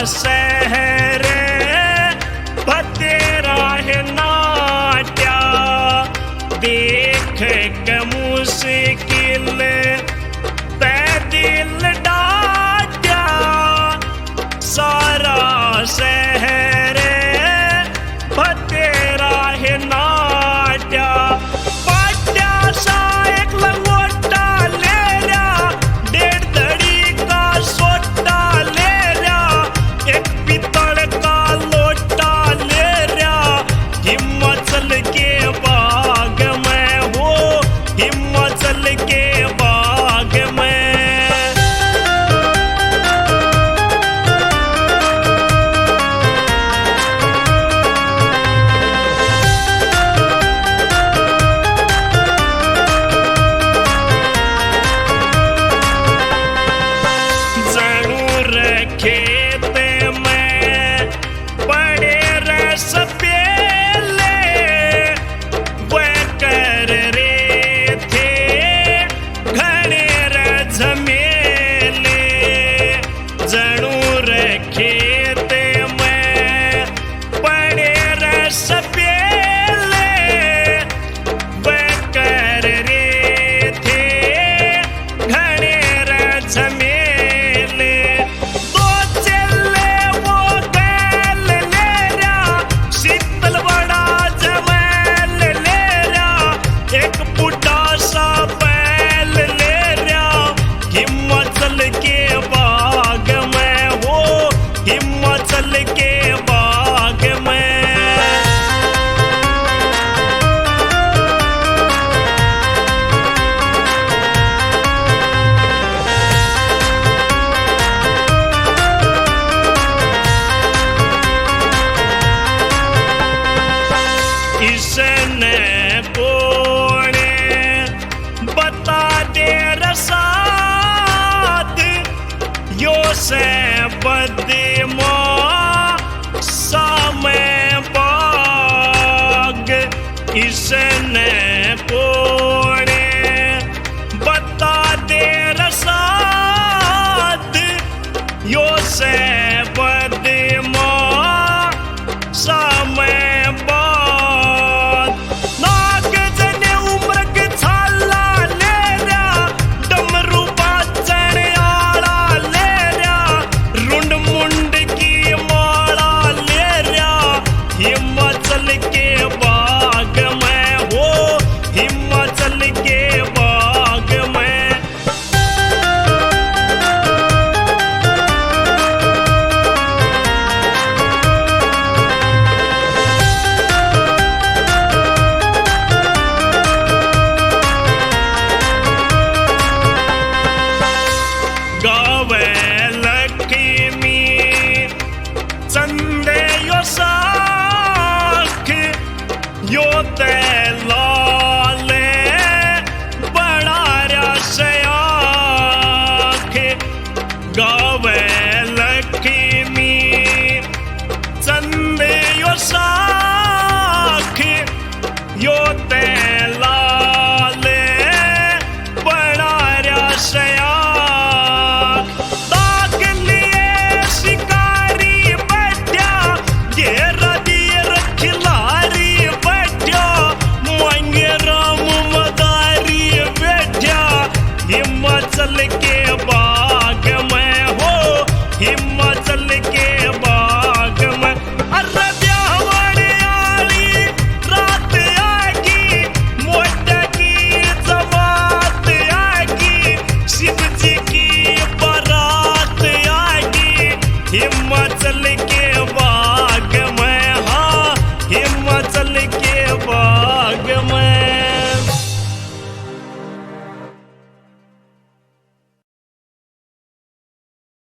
शहर बतेरा है नाट्या देख के मुश्किल पे दिल डाट्या सारा शहर बतेरा है नाट्या पाट्या सा एक लंगोटा ले रहा 1.5 धड़ी का सोटा ले रहा एक पितल का लोटा ले रहा हिमाचल के बाग में हो हिमाचल के बाग में खेत में बड़े रस पेले वह कर रे थे घने रझमेले जरूर खेत में बड़े रस पेले वह कर रे थे घने रझमेले हिमाचल के बाग में हो हिमाचल के बाग में इसने कोने बता दे रसा यो से बदे